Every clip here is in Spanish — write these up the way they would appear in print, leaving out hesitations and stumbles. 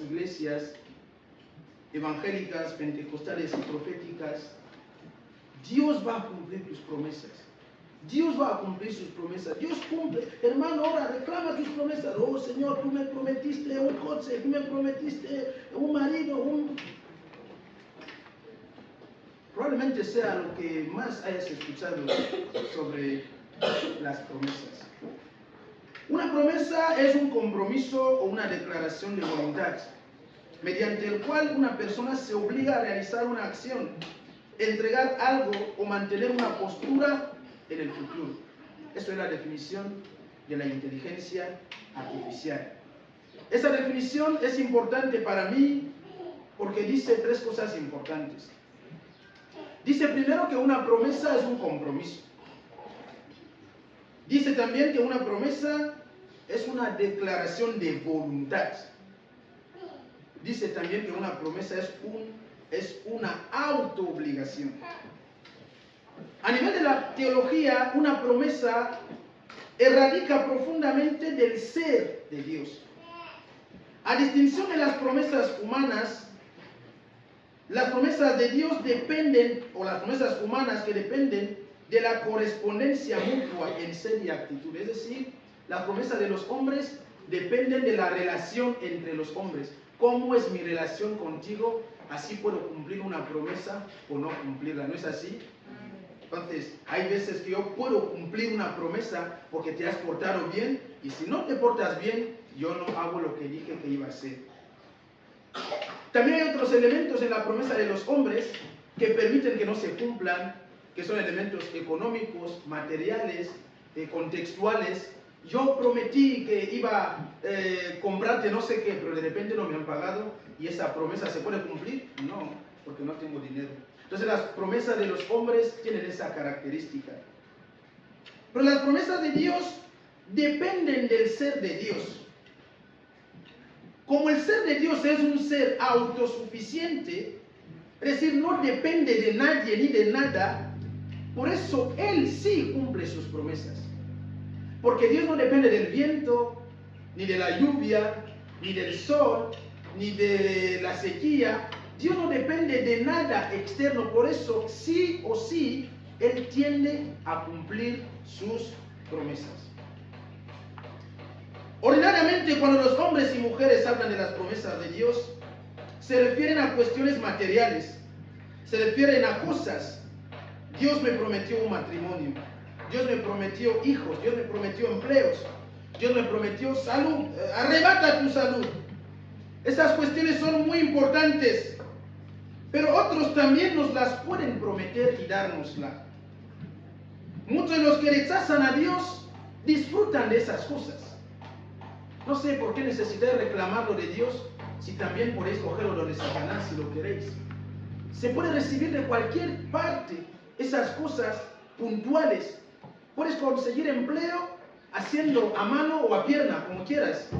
muchas iglesias evangélicas, pentecostales y proféticas, Dios va a cumplir tus promesas. Dios va a cumplir sus promesas. Dios cumple. Hermano, ahora reclama tus promesas. Oh Señor, tú me prometiste un coche, tú me prometiste un marido, Probablemente sea lo que más hayas escuchado sobre las promesas. Una promesa es un compromiso o una declaración de voluntad, mediante el cual una persona se obliga a realizar una acción, entregar algo o mantener una postura en el futuro. Eso es la definición de la inteligencia artificial. Esa definición es importante para mí porque dice tres cosas importantes. Dice primero que una promesa es un compromiso. Dice también que una promesa es una declaración de voluntad. Dice también que una promesa es una autoobligación. A nivel de la teología, una promesa erradica profundamente del ser de Dios. A distinción de las promesas humanas, las promesas de Dios dependen, o las promesas humanas que dependen de la correspondencia mutua en ser y actitud. Es decir, las promesas de los hombres dependen de la relación entre los hombres. ¿Cómo es mi relación contigo? Así puedo cumplir una promesa o no cumplirla. ¿No es así? Entonces, hay veces que yo puedo cumplir una promesa porque te has portado bien, y si no te portas bien, yo no hago lo que dije que iba a hacer. También hay otros elementos en la promesa de los hombres que permiten que no se cumplan, que son elementos económicos, materiales, contextuales. Yo prometí que iba a comprarte no sé qué, pero de repente no me han pagado, y esa promesa se puede cumplir. No, porque no tengo dinero. Entonces las promesas de los hombres tienen esa característica. Pero las promesas de Dios dependen del ser de Dios. Como el ser de Dios es un ser autosuficiente, es decir, no depende de nadie ni de nada, por eso Él sí cumple sus promesas. Porque Dios no depende del viento, ni de la lluvia, ni del sol, ni de la sequía. Dios no depende de nada externo, por eso sí o sí Él tiende a cumplir sus promesas. Ordinariamente, cuando los hombres y mujeres hablan de las promesas de Dios, se refieren a cuestiones materiales, se refieren a cosas. Dios me prometió un matrimonio, Dios me prometió hijos, Dios me prometió empleos, Dios me prometió salud, arrebata tu salud. Esas cuestiones son muy importantes, pero otros también nos las pueden prometer y dárnosla. Muchos de los que rechazan a Dios disfrutan de esas cosas. No sé por qué necesitáis reclamarlo de Dios si también podéis cogerlo de Satanás si lo queréis. Se puede recibir de cualquier parte esas cosas puntuales. Puedes conseguir empleo haciendo a mano o a pierna, como quieras.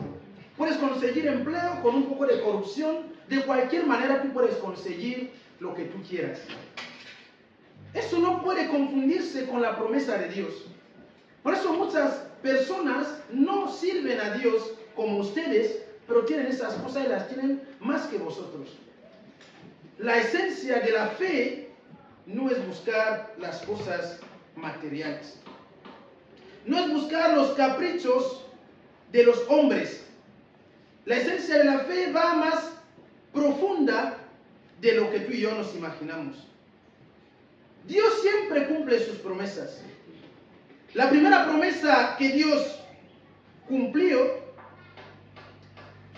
Puedes conseguir empleo con un poco de corrupción. De cualquier manera tú puedes conseguir lo que tú quieras. Eso no puede confundirse con la promesa de Dios. Por eso muchas personas no sirven a Dios como ustedes, pero tienen esas cosas y las tienen más que vosotros. La esencia de la fe no es buscar las cosas materiales. No es buscar los caprichos de los hombres. La esencia de la fe va más profunda de lo que tú y yo nos imaginamos. Dios siempre cumple sus promesas. La primera promesa que Dios cumplió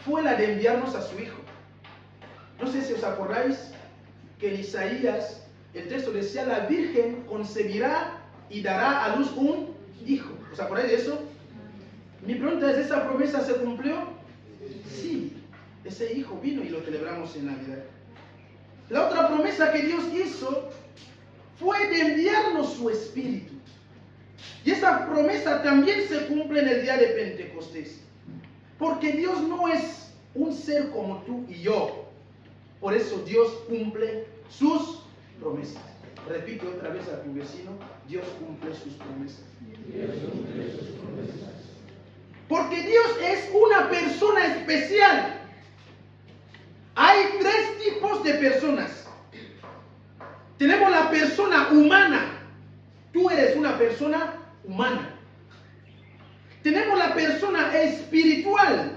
fue la de enviarnos a su Hijo. No sé si os acordáis que en Isaías el texto decía: la Virgen concebirá y dará a luz un hijo. ¿Os acordáis de eso? Mi pregunta es: ¿esa promesa se cumplió? Sí, ese hijo vino y lo celebramos en Navidad. La otra promesa que Dios hizo fue de enviarnos su Espíritu. Y esa promesa también se cumple en el día de Pentecostés. Porque Dios no es un ser como tú y yo. Por eso Dios cumple sus promesas. Repite otra vez a tu vecino: Dios cumple sus promesas. Dios cumple sus promesas. Porque Dios es una persona especial. humana. Tú eres una persona humana. Tenemos la persona espiritual.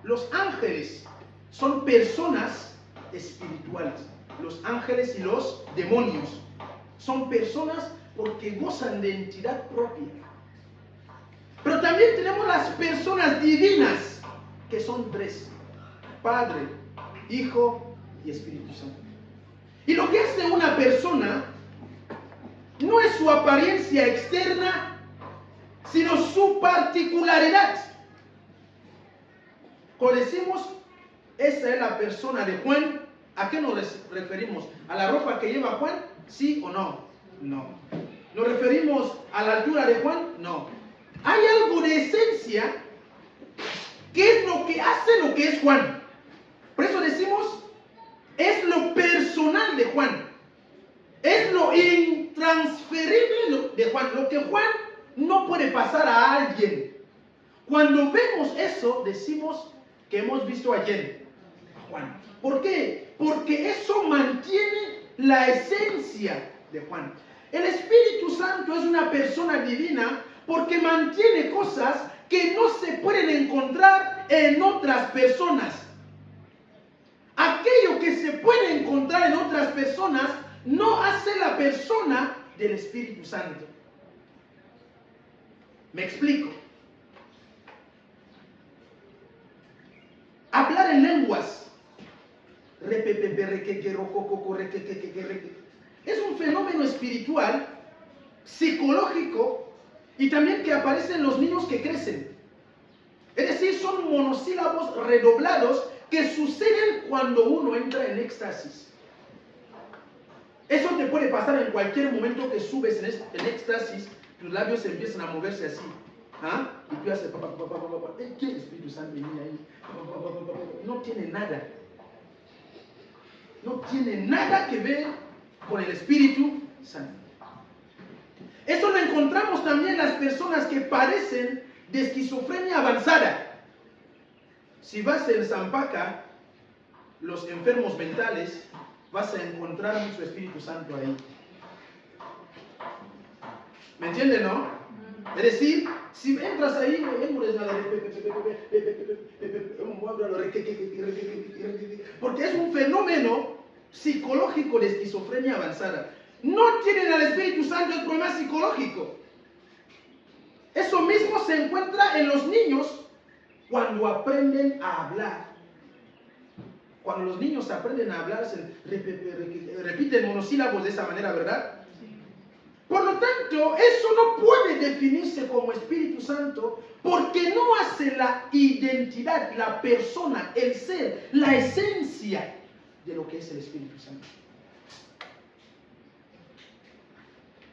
Los ángeles son personas espirituales. Los ángeles y los demonios son personas porque gozan de entidad propia. Pero también tenemos las personas divinas, que son tres: Padre, Hijo y Espíritu Santo. Y lo que hace una persona no es su apariencia externa, sino su particularidad. Cuando decimos, esa es la persona de Juan, ¿a qué nos referimos? ¿A la ropa que lleva Juan? ¿Sí o no? No. ¿Nos referimos a la altura de Juan? No. Hay algo de esencia que es lo que hace lo que es Juan. Por eso decimos, es lo personal de Juan. Es lo intransferible de Juan. Lo que Juan no puede pasar a alguien. Cuando vemos eso, decimos que hemos visto ayer a Juan. ¿Por qué? Porque eso mantiene la esencia de Juan. El Espíritu Santo es una persona divina porque mantiene cosas que no se pueden encontrar en otras personas. Aquello que se puede encontrar en otras personas no hace la persona del Espíritu Santo. Me explico. Hablar en lenguas es un fenómeno espiritual, psicológico y también que aparece en los niños que crecen. Es decir, son monosílabos redoblados que suceden cuando uno entra en éxtasis. Eso te puede pasar en cualquier momento que subes en éxtasis, tus labios empiezan a moverse así. ¿Ah? Y tú haces ¿qué Espíritu Santo viene ahí? No tiene nada. No tiene nada que ver con el Espíritu Santo. Eso lo encontramos también en las personas que padecen de esquizofrenia avanzada. Si vas en Zampaca, los enfermos mentales, vas a encontrar mucho Espíritu Santo ahí. ¿Me entienden, no? Es decir, si entras ahí, porque es un fenómeno psicológico de esquizofrenia avanzada. No tienen al Espíritu Santo, es problema psicológico. Eso mismo se encuentra en los niños cuando aprenden a hablar. Cuando los niños aprenden a hablar, repiten monosílabos de esa manera, ¿verdad? Por lo tanto, eso no puede definirse como Espíritu Santo porque no hace la identidad, la persona, el ser, la esencia de lo que es el Espíritu Santo.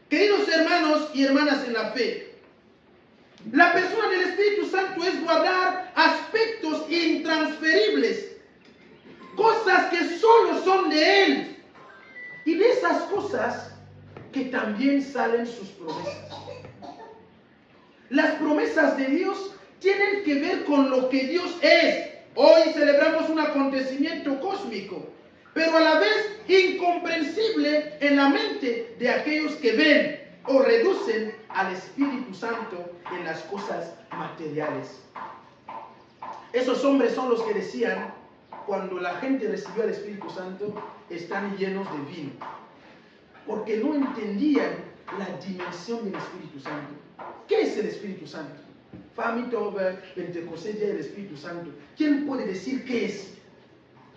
Queridos hermanos y hermanas en la fe, la persona del Espíritu Santo es guardar aspectos intransferibles, cosas que solo son de Él, y de esas cosas que también salen sus promesas. Las promesas de Dios tienen que ver con lo que Dios es. Hoy celebramos un acontecimiento cósmico, pero a la vez incomprensible en la mente de aquellos que ven o reducen al Espíritu Santo en las cosas materiales. Esos hombres son los que decían, cuando la gente recibió al Espíritu Santo, están llenos de vino, porque no entendían la dimensión del Espíritu Santo. ¿Qué es el Espíritu Santo? Pentecostés, Día del Espíritu Santo. ¿Quién puede decir qué es?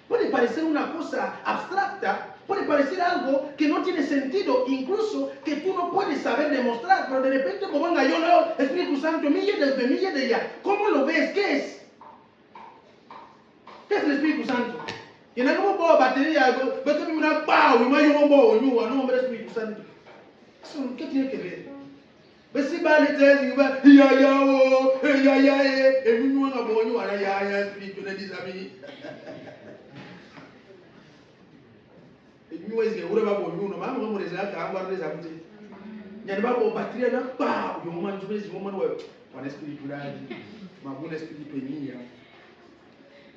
Puede parecer una cosa abstracta, puede parecer algo que no tiene sentido, incluso que tú no puedes saber demostrar, pero de repente, como venga, yo leo Espíritu Santo, mille de ella. ¿Cómo lo ves? ¿Qué es? ¿Qué es el Espíritu Santo? Y en algún modo batería, vete a mirar, ¡pau! Y mayo bombo, no, hombre, Espíritu Santo. ¿Qué tiene que ver? Pues si vale tres, y va, el niño no boño, ahora ya, Espíritu, le dice a mí. El niño es que ahora va boño, no, vamos, vamos, les da, vamos, les da, ya no va a batería, no, ¡pau! Y un man, yo me digo, man, un espíritu, un espíritu en niña.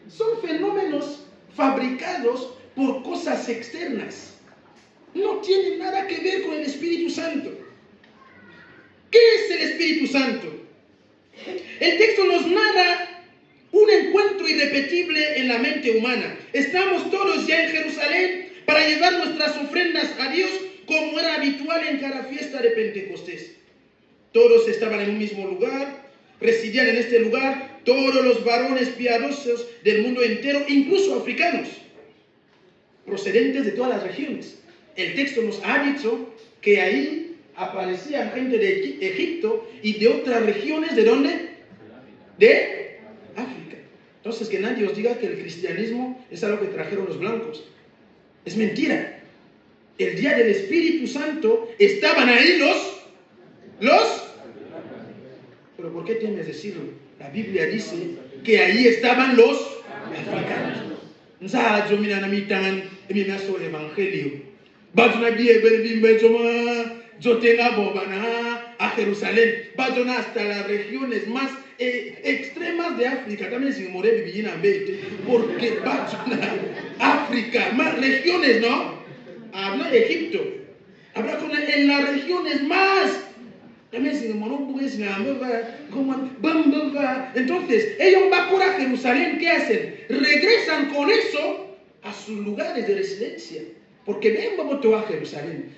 Son fenómenos fabricados por cosas externas. no tiene nada que ver con el Espíritu Santo. ¿Qué es el Espíritu Santo? El texto nos narra un encuentro irrepetible en la mente humana. Estamos todos ya en Jerusalén para llevar nuestras ofrendas a Dios, como era habitual en cada fiesta de Pentecostés. Todos estaban en un mismo lugar, residían en este lugar todos los varones piadosos del mundo entero, incluso africanos, procedentes de todas las regiones. El texto nos ha dicho que ahí aparecían gente de Egipto y de otras regiones. ¿De dónde? De África. Entonces, que nadie os diga que el cristianismo es algo que trajeron los blancos. Es mentira. El día del Espíritu Santo estaban ahí los. ¿Pero por qué temes decirlo? La Biblia dice que ahí estaban los africanos. Nzazo mina na mitan emina so evangelio. Bazuna bie berbimbe zoma zotenga bobana a Jerusalén. Bazona hasta las regiones más extremas de África. También sin morir vivina bete porque bazona África, más regiones, ¿no? Habla de Egipto. Habrá en las regiones más. Entonces, ellos van por Jerusalén, ¿qué hacen? Regresan con eso a sus lugares de residencia. Porque ven, vamos a Jerusalén.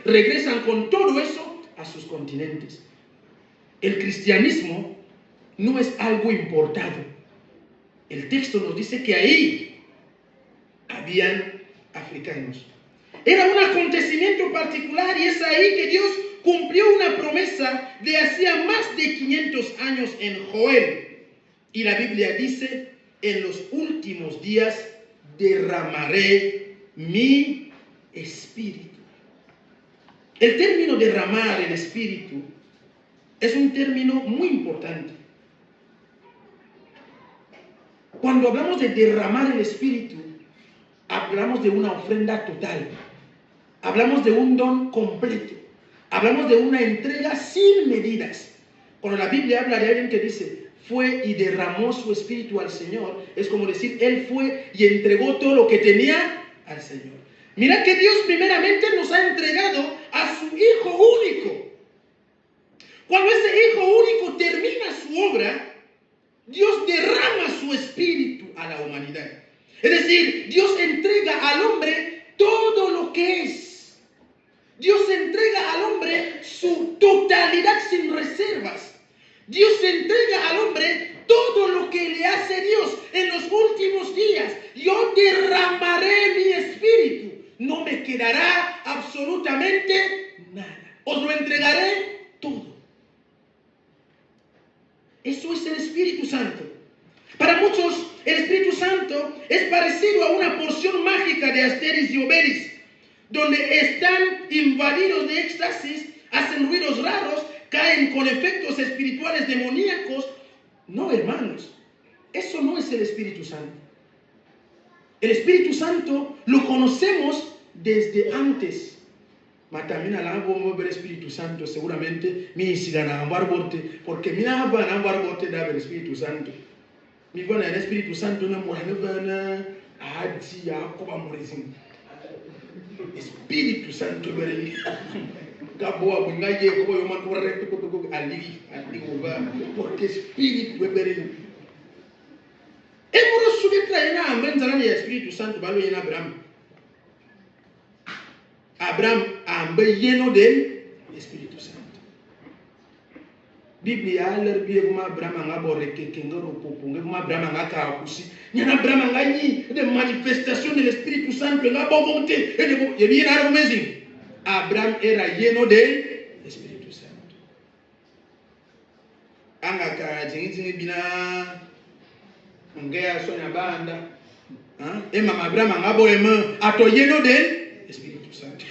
Regresan con todo eso a sus continentes. El cristianismo no es algo importado. El texto nos dice que ahí habían africanos. Era un acontecimiento particular y es ahí que Dios cumplió una promesa de hacía más de 500 años en Joel. Y la Biblia dice, en los últimos días derramaré mi espíritu. El término derramar el espíritu es un término muy importante. Cuando hablamos de derramar el espíritu, hablamos de una ofrenda total. Hablamos de un don completo. Hablamos de una entrega sin medidas. Cuando la Biblia habla de alguien que dice, fue y derramó su espíritu al Señor, es como decir, él fue y entregó todo lo que tenía al Señor. Mira que Dios primeramente nos ha entregado a su Hijo único. Cuando ese Hijo único termina su obra, Dios derrama su espíritu a la humanidad. Es decir, Dios entrega al hombre todo lo que es. Dios entrega al hombre su totalidad sin reservas. Dios entrega al hombre todo lo que le hace Dios en los últimos días. Yo derramaré mi espíritu. No me quedará absolutamente nada. Os lo entregaré todo. Eso es el Espíritu Santo. Para muchos, el Espíritu Santo es parecido a una porción mágica de Asteris y Obelix, donde están invadidos de éxtasis, hacen ruidos raros, caen con efectos espirituales demoníacos. No, hermanos, eso no es el Espíritu Santo. El Espíritu Santo lo conocemos desde antes. Matamina la hago ver Espíritu Santo, seguramente mi sigan a ambarbote, porque mi van a ambarbote da ver Espíritu Santo. Mi van a Espíritu Santo na mujer van a adi a coba morizim. Espíritu Santo ver Gabo abungaye ko yo man ko recto ko aligi va porque Espíritu ver. Emoro subitra ina ambenza na Espíritu Santo balo ina Abraham ambe lleno del Espíritu Santo. Biblia aler bieguma Abraham ngabore que ngoro popunge ma Abraham ngaka kusi. Nyana Abraham ngani de manifestación del Espíritu Santo ngabo monte et bien amazing. Abraham era lleno del Espíritu Santo. Angaka jingi bina ngea sonya banda. Emma Abraham ngabo ema ato lleno del Espíritu Santo.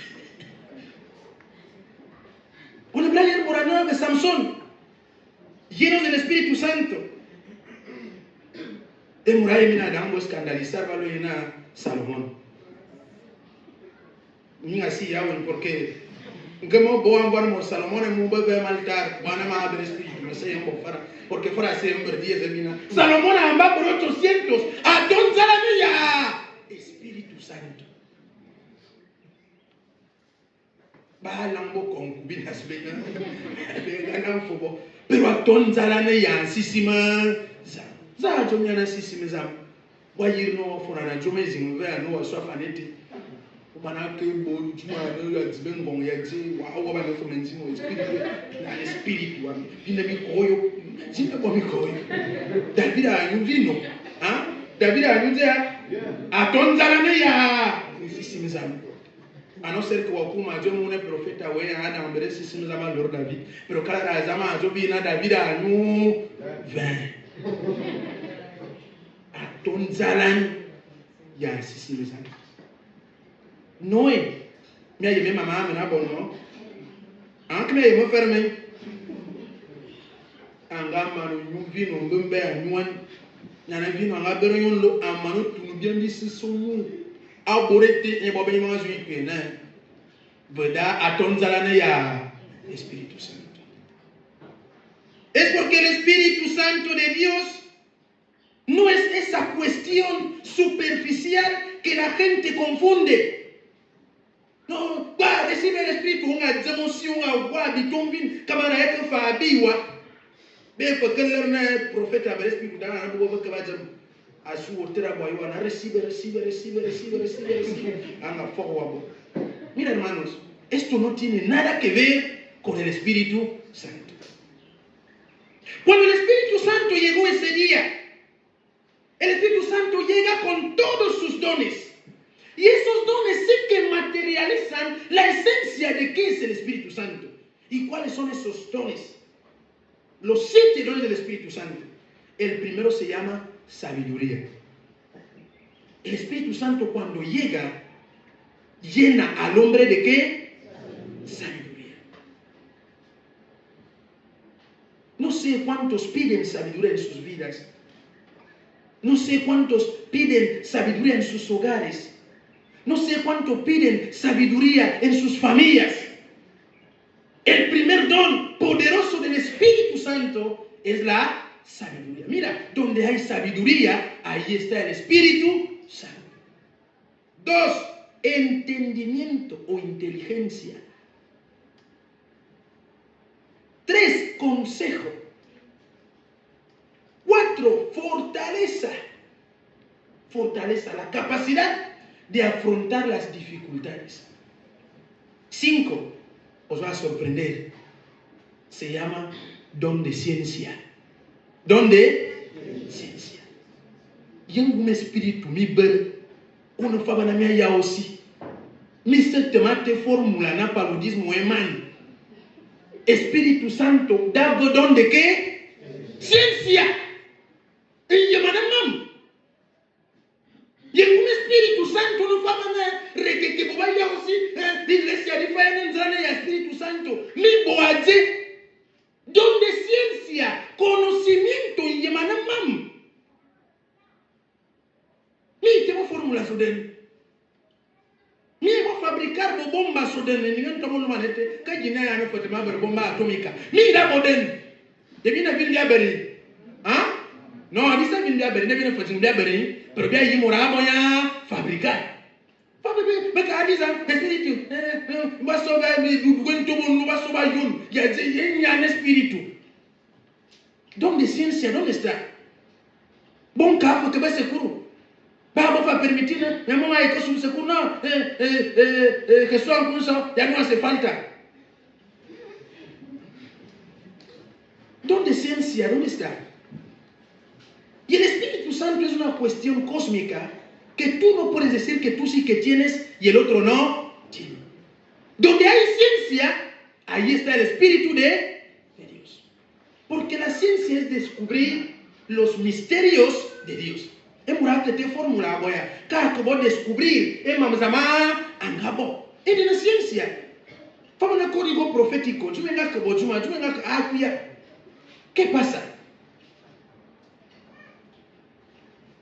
On habla ayer por hablar de Samson, lleno del Espíritu Santo. Emurai mina dango escandalizar valo ina Salomón. Ni así ya bueno porque ngemo boan mo Salomón mu bebe maltar, wana ma del Espíritu, no sé en fara, porque fuera siempre 10 de mina. Salomón amba por 800, a don Zalamilla, Espíritu Santo. ba lambo concubine asbega bega fobo pero atonzala ne ya sisima za jomya na sisima za wa yirno fona na jome zinwe no so afaneti bana ke bo juma no ya zibengo ya ji wa ba no fomenzi mo spirit wa ina mi koyo zina kwa mi koyo David anyu vino David anyu dia atonzala ne ya sisima za a no ser que wakuma jo mune profeta we ana ambere sisima za Lord David pero kala zama jo bina David anyu 20 atonzala ya sisima za Noé, mi aye mama na bono. Ankle ye mo ferme. Anga manu nyumvi no mbembe anyuan. Na na vino anga bero yonlo amanu tunu bien di sisomu. Aborete e bobe ma zo ikwe na. Veda atonzala na ya Espíritu Santo. Es porque el Espíritu Santo de Dios no es esa cuestión superficial que la gente confunde. No, va recibe el Espíritu una emoción agua bitombin kama na yake faabiwa be ko keller na profeta be Espíritu da na bugo ka bajam asu otera boy wana recibe anga forward. Mira hermanos, esto no tiene nada que ver con el Espíritu Santo. Cuando el Espíritu Santo llegó ese día, el Espíritu Santo llega con todos sus dones. Y esos dones sí que materializan la esencia de qué es el Espíritu Santo. ¿Y cuáles son esos dones? Los 7 dones del Espíritu Santo. El primero se llama sabiduría. El Espíritu Santo cuando llega, llena al hombre de qué? Sabiduría. No sé cuántos piden sabiduría en sus vidas. No sé cuántos piden sabiduría en sus hogares. No sé cuánto piden sabiduría en sus familias. El primer don poderoso del Espíritu Santo es la sabiduría. Mira, donde hay sabiduría, ahí está el Espíritu Santo. 2, entendimiento o inteligencia. 3, consejo. 4, fortaleza. Fortaleza, la capacidad de afrontar las dificultades. 5, os va a sorprender, se llama don de ciencia. Don de ciencia. Y en un espíritu mi ver, uno fa bana mi ya aussi. Mi se temate fórmula na paludismo eman. Espíritu Santo da don de qué? Ciencia. Y llaman y en un Espíritu Santo no fama que vaya aussi iglesia diferente en el Espíritu Santo mi boaje don de ciencia conocimiento y llaman mi tengo fórmula soden mi voy a fabricar bombas soden ni no tomo no manete que gina ya no fotema bomba atómica mi da boden de bien a bien beri no avisa bien beri de bien fotin beri pero bien y moramo ya fabricar. Beka avisa espíritu. Baso ba mi duguento no baso ba yun. Ya en espíritu. ¿Dónde ciencia? ¿Dónde está? Bon café que va seguro. Vamos a permitir, mi mamá hay cosas seguro no. Que son cosas ya no hace falta. ¿Dónde ciencia? ¿Dónde está? Y el Espíritu Santo es una cuestión cósmica que tú no puedes decir que tú sí que tienes y el otro no tiene. Donde hay ciencia, ahí está el Espíritu de Dios. Porque la ciencia es descubrir los misterios de Dios. Es una fórmula, voy a descubrir, es mamzama, angabo. Es la ciencia. Fama un código profético. ¿Qué pasa?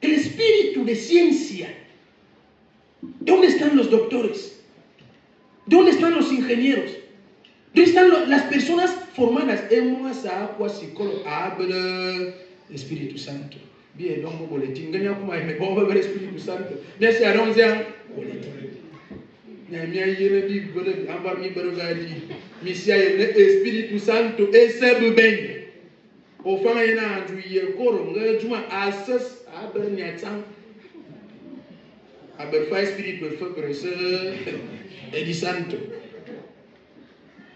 El espíritu de ciencia. ¿Dónde están los doctores? ¿Dónde están los ingenieros? ¿Dónde están las personas formadas? Psicólogo, Espíritu Santo. Bien, donc boletín. Gagné como me puedo ver Espíritu Santo. Ya se anuncian boletín. Nyamia yele bi bere ambar mi bere gadi. Misia yele Espírito Santo esse bem. O fanga yana anju ye koro nga juma asas aber nyatang. Aber fa Espírito foi prese e di Santo.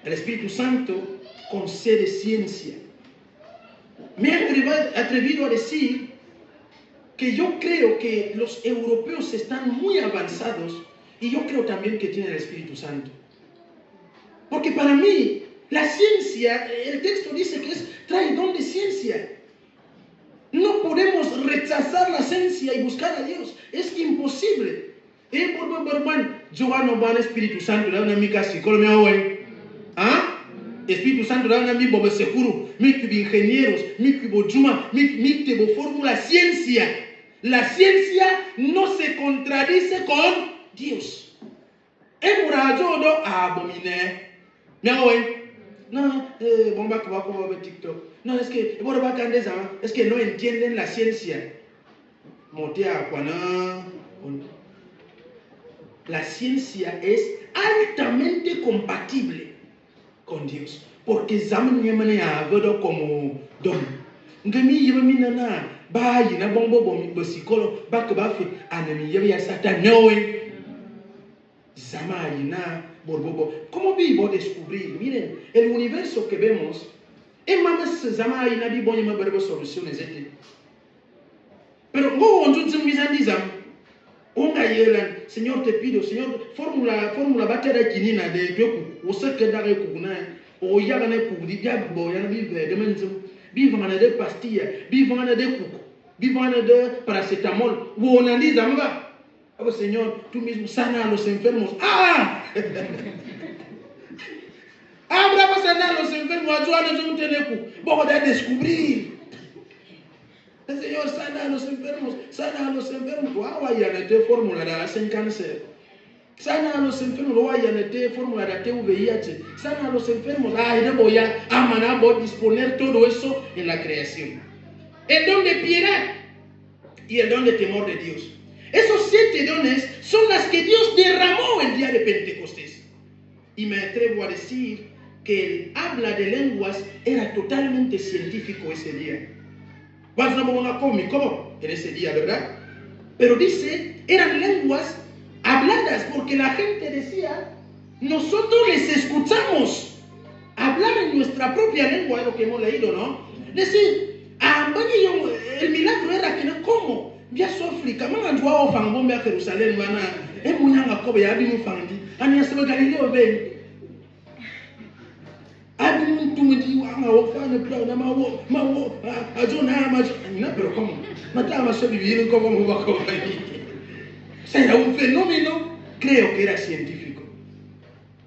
El Espíritu Santo concede ciencia. Me he atrevido a decir que yo creo que los europeos están muy avanzados y yo creo también que tienen el Espíritu Santo. Porque para mí, la ciencia, el texto dice que trae don de ciencia. No podemos rechazar la ciencia y buscar a Dios. Es imposible. Giovanni va al Espíritu Santo, la una mica psicóloga, ¿ah? Espíritu Santo da mi bobe seguro, mi ingenieros, mi juma, mi fórmula ciencia. La ciencia no se contradice con Dios. Es yo do abomine. No, bomba que va a ver TikTok. No, es que es que no entienden la ciencia. Motea cuando la ciencia es altamente compatible con Dios, porque zaman yemane agodo como don ngami yemi nana ba yina bombo bom psicólogo ba que ba fi anami yemi ya satan noe zama yina borbobo. ¿Cómo vivo descubrir? Miren, el universo que vemos es más zama yina bi bon yema berbo soluciones este, pero go on tu zimizandi zam onga yelan. Señor, te pido, Señor, fórmula batera kinina de doku, o se queda de kuna, o ya gane kubdi, ya boyan vive de menzo, vivant de pastilla, vivant de cuco, vivant de paracetamol, o analiza mba. Oh Señor, tú mismo sana a los enfermos. ¡Ah! Abra para sanar a los enfermos, ayúdanos a un tenecu. Vamos a descubrir. El Señor sana a los enfermos, sana a los enfermos. Vaya te fórmula de hacen cáncer. Sana a los enfermos, vaya te fórmula de VIH. Sana a los enfermos. Y voy a disponer todo eso en la creación. El don de piedad y el don de temor de Dios. Esos 7 dones son las que Dios derramó el día de Pentecostés. Y me atrevo a decir que el habla de lenguas era totalmente científico ese día. ¿Cómo? En ese día, ¿verdad? Pero dice, eran lenguas habladas, porque la gente decía, nosotros les escuchamos hablar en nuestra propia lengua, lo que hemos leído, ¿no? Decir, el milagro era que no, ¿cómo? Ya África, man jua ofangombe a Jerusalén, mana, munyanga kobe ya binu fangdi, ani asaba Galileo ben. Abi tumudi wanga wofana pla na mawo ajona ma na pero como mata ma so vivir como mo va ko. Era un fenómeno, creo que era científico.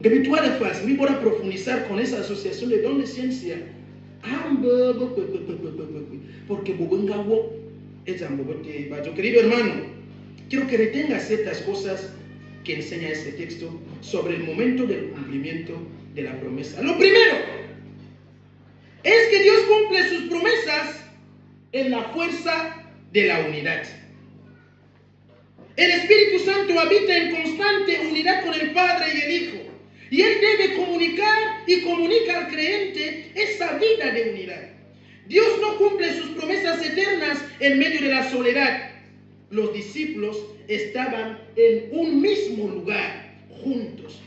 Que tú de faz, mi para profundizar con esa asociación de don de ciencia. Porque bobungawo querido hermano, quiero que retengas ciertas cosas que enseña este texto sobre el momento del cumplimiento de la promesa. Lo primero es que Dios cumple sus promesas en la fuerza de la unidad. El Espíritu Santo habita en constante unidad con el Padre y el Hijo, y Él debe comunicar y comunica al creyente esa vida de unidad. Dios no cumple sus promesas eternas en medio de la soledad. Los discípulos estaban en un mismo lugar, juntos.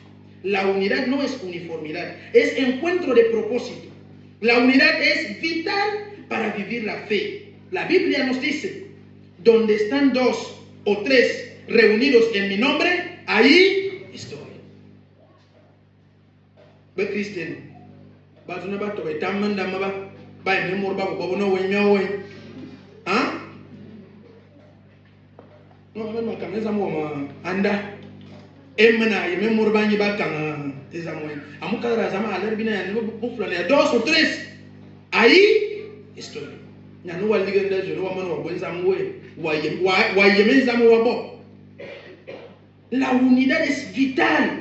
La unidad no es uniformidad, es encuentro de propósito. La unidad es vital para vivir la fe. La Biblia nos dice, donde están 2 o 3 reunidos en mi nombre, ahí estoy. Ve Cristian, vas una bato de tamanda maba. By me more babu babu no way no way. Huh? No, no, can esa mo anda. Emna ye me more banyi ba kan esa mo. Amuka ra zama aler bina ne bu fulani 2 o 3. Ahí estoy. Ya no wali ganda jo no mano wa bonza mo wa ye me zama wa bo. La unidad es vital.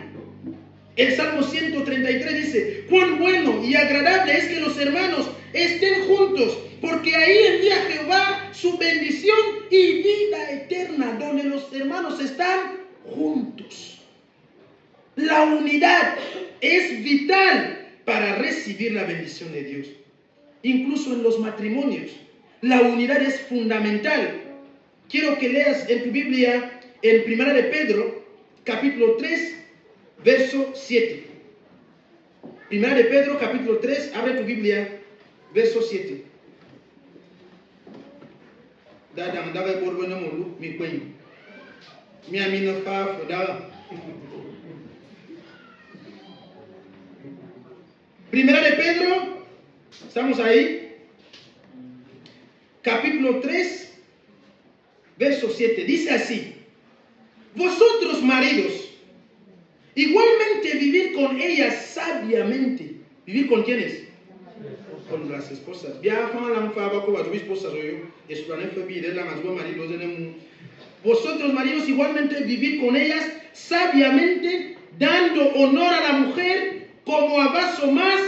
El Salmo 133 dice, cuán bueno y agradable es que los hermanos estén juntos, porque ahí envía Jehová su bendición y vida eterna, donde los hermanos están juntos. La unidad es vital para recibir la bendición de Dios. Incluso en los matrimonios, la unidad es fundamental. Quiero que leas en tu Biblia, en 1 de Pedro, capítulo 3, verso 7. 1 de Pedro, capítulo 3, abre tu Biblia, verso 7. Primera de Pedro, estamos ahí, capítulo 3, verso 7, dice así: vosotros maridos, igualmente vivir con ellas sabiamente. ¿Vivir con quiénes? Con las esposas. Vosotros maridos, igualmente vivir con ellas sabiamente, dando honor a la mujer como a vaso más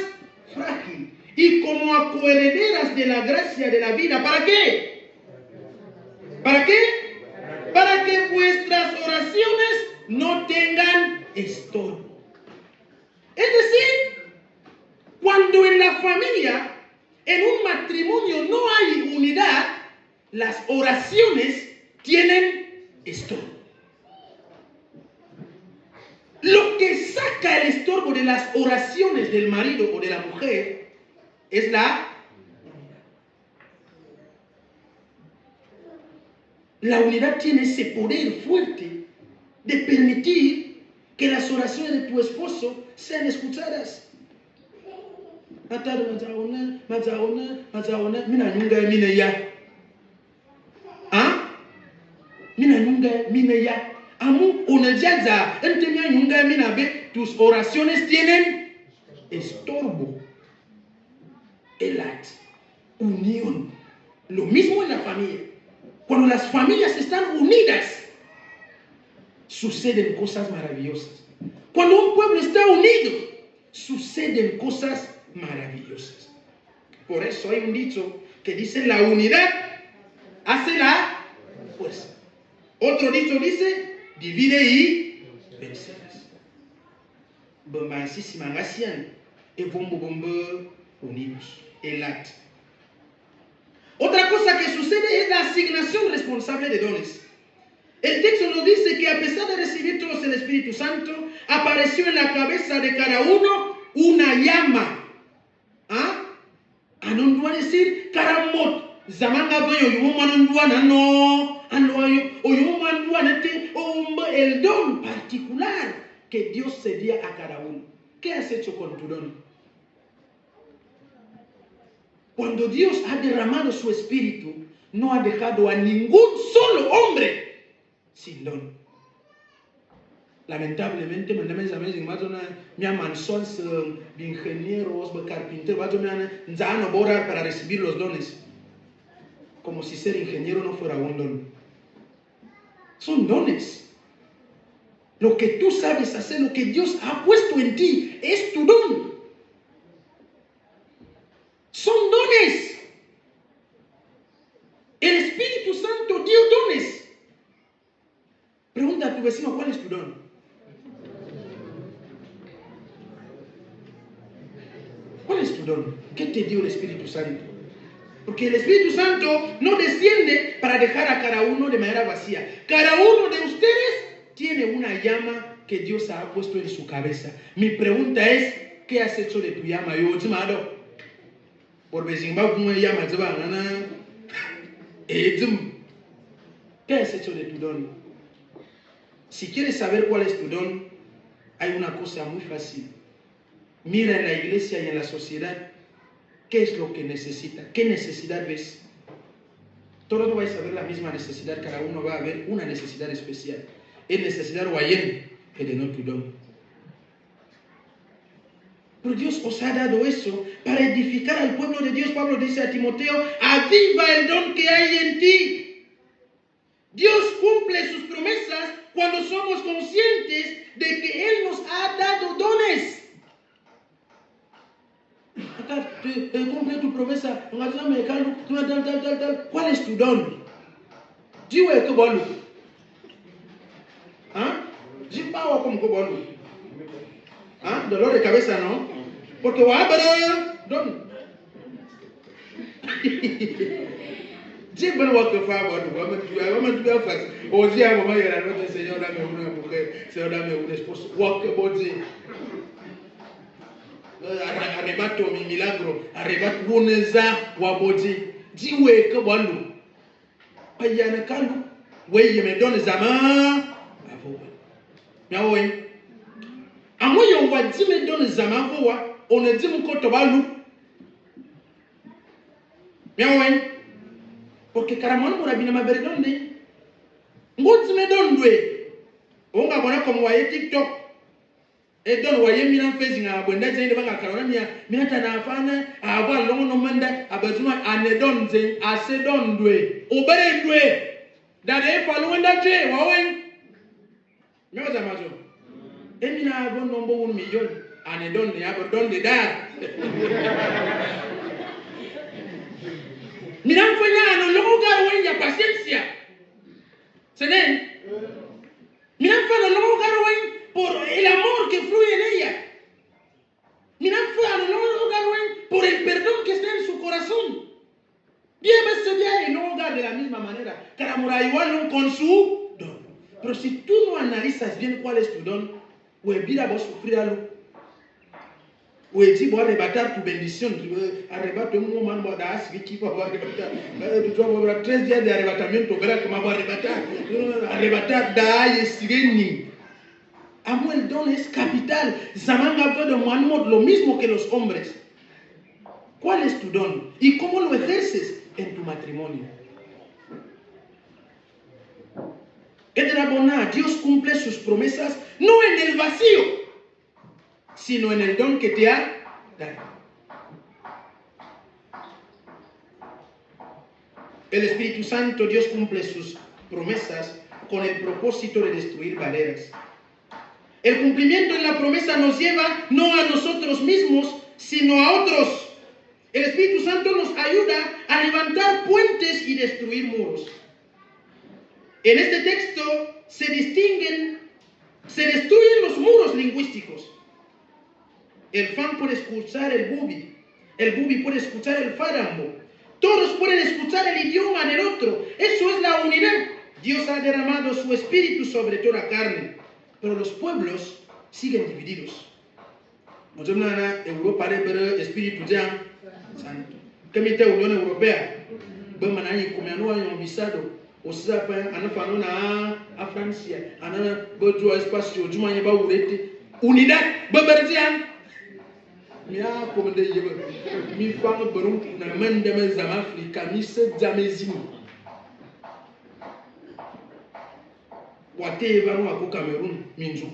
frágil y como a coherederas de la gracia de la vida. ¿Para qué? ¿Para qué? Para que vuestras oraciones no tengan estorbo. Es decir, cuando en la familia, en un matrimonio no hay unidad, las oraciones tienen estorbo. Lo que saca el estorbo de las oraciones del marido o de la mujer es la unidad. Tiene ese poder fuerte de permitir que las oraciones de tu esposo sean escuchadas. Tus oraciones tienen estorbo. Elat, unión. Lo mismo en la familia. Cuando las familias están unidas, suceden cosas maravillosas. Cuando un pueblo está unido, suceden cosas maravillosas. Por eso hay un dicho que dice: la unidad hace la fuerza. Otro dicho dice: divide y vencerás. Unidos. Elat. Otra cosa que sucede es la asignación responsable de dones. El texto nos dice que a pesar de recibir todos el Espíritu Santo, apareció en la cabeza de cada uno una llama. No decir karamot zamanga voyo yumanduana no el don particular que Dios cedía a cada uno. ¿Qué has hecho con tu don? Cuando Dios ha derramado su Espíritu, no ha dejado a ningún solo hombre sin don. Lamentablemente, mi mansos ingenieros, carpinteros, orar para recibir los dones, como si ser ingeniero no fuera un don. Son dones. Lo que tú sabes hacer, lo que Dios ha puesto en ti, es tu don. Son dones. El Espíritu Santo dio dones. Pregunta a tu vecino: ¿cuál es tu don? ¿Cuál es tu don? ¿Qué te dio el Espíritu Santo? Porque el Espíritu Santo no desciende para dejar a cada uno de manera vacía. Cada uno de ustedes tiene una llama que Dios ha puesto en su cabeza. Mi pregunta es: ¿qué has hecho de tu llama? ¿Qué has hecho de tu don? Si quieres saber cuál es tu don, hay una cosa muy fácil. Mira en la iglesia y en la sociedad qué es lo que necesita, qué necesidad ves. Todos no vais a ver la misma necesidad, cada uno va a ver una necesidad especial. Es necesidad guayén, que de no tu don. Pero Dios os ha dado eso para edificar al pueblo de Dios. Pablo dice a Timoteo: aviva el don que hay en ti. Dios cumple sus promesas cuando somos conscientes de que Él nos ha dado dones. Cumple tu promesa. ¿Cuál es tu don? ¿Ah? Dolor de cabeza, ¿no? Porque ¿dónde? Siempre voy a tocar, vamos a hacer. O sea, mamá llega la noche, Señor, dame una mujer, Señor, dame un esposo. Arrebato mi milagro, arrebato boneza waboji. Jiwe ke walu. Ayana kalu. Weye me donne zama. Nyawe. Amoyo wa me donne zama voa. On a dit mon koto balu. Nyawe. Porque karamano mura bina mabere donne. Ngoti me donne. Onga bona comme waye TikTok. Et donc, voyez, mina faisant à bonne date, il va à Caronia, mina tanafana, à avoir long no manda, à besoin à ne donne, à se donne doué. Au bel doué. D'aller pas loin d'aller, waouh. Mais aux Amazon. Et mina avons nombre 1 million, à ne donne, à donne des dates. Mina fanya, à ne l'onga, il y a patience. C'est n'est. Mina fanya, l'onga, por el amor que fluye en ella. Mira, por el perdón que está en su corazón. Bien, y no hogar de la misma manera. Caramura igual con su don. Pero si tú no analizas bien cuál es tu don, o evita vos sufrir algo, o si voy a arrebatar tu bendición, arrebato un momento de así que va a arrebatar. 3 días de arrebatamiento, verás cómo va a arrebatar. Arrebatar da y sigue. Amo, el don es capital. Zamanga ve de Muhammad lo mismo que los hombres. ¿Cuál es tu don? ¿Y cómo lo ejerces en tu matrimonio? Edrabona, Dios cumple sus promesas no en el vacío, sino en el don que te ha dado. El Espíritu Santo, Dios cumple sus promesas con el propósito de destruir barreras. El cumplimiento en la promesa nos lleva no a nosotros mismos, sino a otros. El Espíritu Santo nos ayuda a levantar puentes y destruir muros. En este texto se destruyen los muros lingüísticos. El fan puede escuchar el bubi puede escuchar el farambo. Todos pueden escuchar el idioma del otro. Eso es la unidad. Dios ha derramado su Espíritu sobre toda carne. Pero los pueblos siguen divididos. Nosotros en Europa hay Espíritu Santo. ¿Qué me dice la Unión Europea? Vamos a ir como un visado. O sea, a Francia, a un espacio, unidad. Mia como de mi femme barum na mande mes am Africa mi se jamezini wate va no ako Cameroun minzu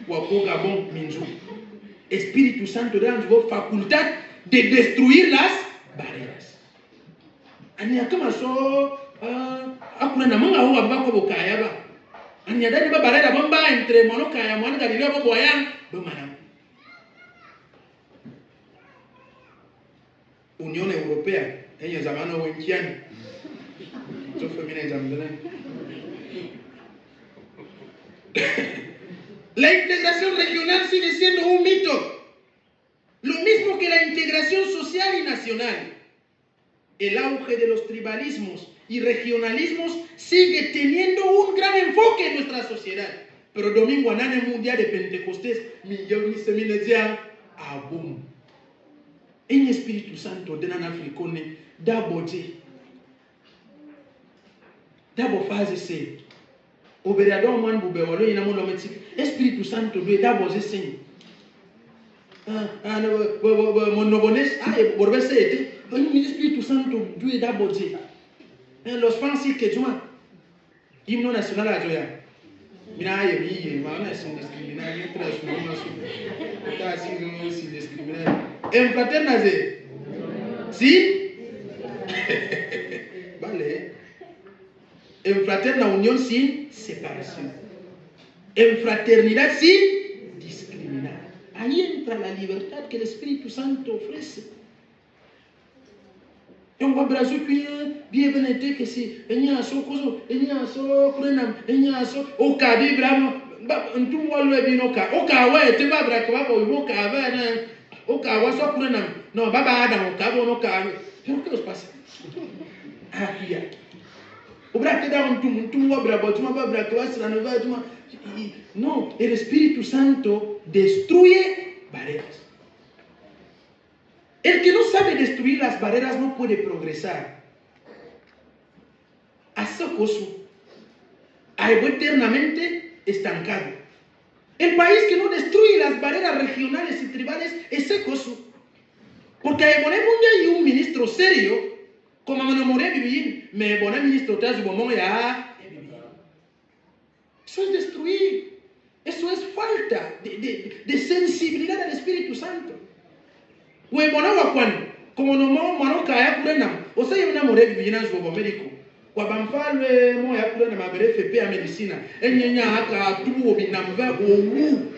wako Gabon minzu. Espíritu Santo da nos facultad de destruir las barreras. Ania kama so akuna na manga ho abako bokaya ba ania da ba barrera bomba entre monokaya mwana galileo bo boyan do mana. Unión Europea, ellos llaman a Wenkian. Yo femina llaman. La integración regional sigue siendo un mito. Lo mismo que la integración social y nacional. El auge de los tribalismos y regionalismos sigue teniendo un gran enfoque en nuestra sociedad. Pero domingo anane mundial de Pentecostés, mi yo mi semina ya abum. En Espíritu Santo de nan africone d'abo faze se oberador man bube walo ina mo lometi Espíritu Santo do d'abo se mon nobones borbe se ete en Espíritu Santo do d'abo los francis que joa himno nacional a joya mina aye mi ma na sin discriminar ni transformación ta sin discriminar. En fraternaje, ¿sí? Vale. En fraterna unión sin separación. En fraternidad sin discriminar. Ahí entra la libertad que el Espíritu Santo ofrece. En Brasil, bienvenido que si, en yaso, o cabi bramo, ntum walwe bi no ka o ka wa te ba bra ka ba bo ka ba na o ka wa so kure na no baba ada o ka bo no ka pero que nos pasa aquí o bra te da ntum wa bra bo tuma ba bra ka wa sra no ba tuma no, el Espíritu Santo destruye barreras. El que no sabe destruir las barreras no puede progresar. Hace cosa, algo eternamente estancado. El país que no destruye las barreras regionales y tribales es cosa. Porque hay un ministro serio, como me enamoré de vivir, me pone ministro tras de bomón ya. Eso es destruir. Eso es falta de sensibilidad al Espíritu Santo. Como no mano kaya kurena, o sea, yo enamoré de vivir en su médico. Kwabamfalwe mo ya kurena mabere FP a medicina. Enyenya aka tubo binamva owu.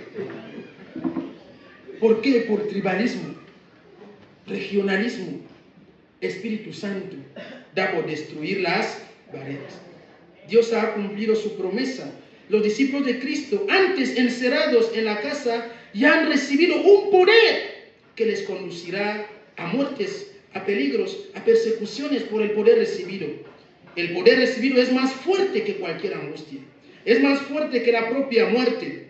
¿Por qué? Por tribalismo, regionalismo. Espíritu Santo da por destruir las barreras. Dios ha cumplido su promesa. Los discípulos de Cristo, antes encerrados en la casa, ya han recibido un poder que les conducirá a muertes, a peligros, a persecuciones por el poder recibido. El poder recibido es más fuerte que cualquier angustia. Es más fuerte que la propia muerte.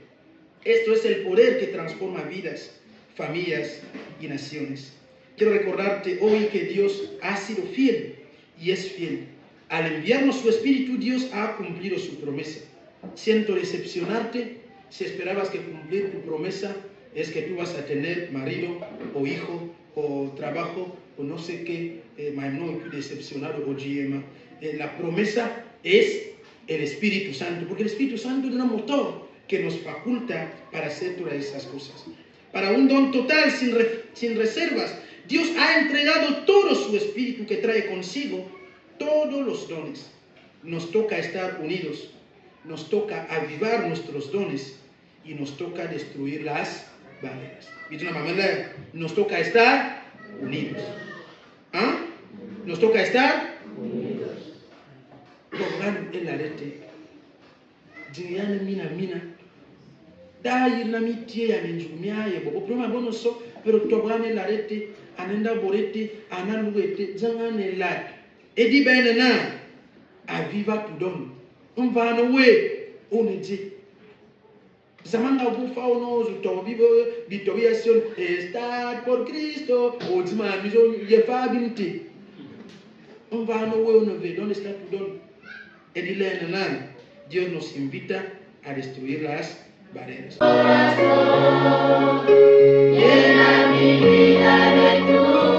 Esto es el poder que transforma vidas, familias y naciones. Quiero recordarte hoy que Dios ha sido fiel y es fiel. Al enviarnos su Espíritu, Dios ha cumplido su promesa. Siento decepcionarte si esperabas que cumplir tu promesa es que tú vas a tener marido o hijo o trabajo o no sé qué, no decepcionado o GM. La promesa es el Espíritu Santo, porque el Espíritu Santo es un motor que nos faculta para hacer todas esas cosas. Para un don total, sin reservas, Dios ha entregado todo su Espíritu que trae consigo todos los dones. Nos toca estar unidos. Nos toca avivar nuestros dones y nos toca destruir las barreras. Nos toca estar unidos. ¿Ah? Nos toca estar unidos. Togan el arete. Diniana mina. Da irna mitie ya menjumia ye bo prima bonoso pero togan el arete anenda borete analuete zangane la. Edi benena aviva tu don. Mvano we onedi zamanga bufa ono zutobibo bitobiación estar por Cristo o dzima mizo yefa binti mvano we onove donde está tu don. Edilena Dios nos invita a destruir las barreras. Llena mi vida de tu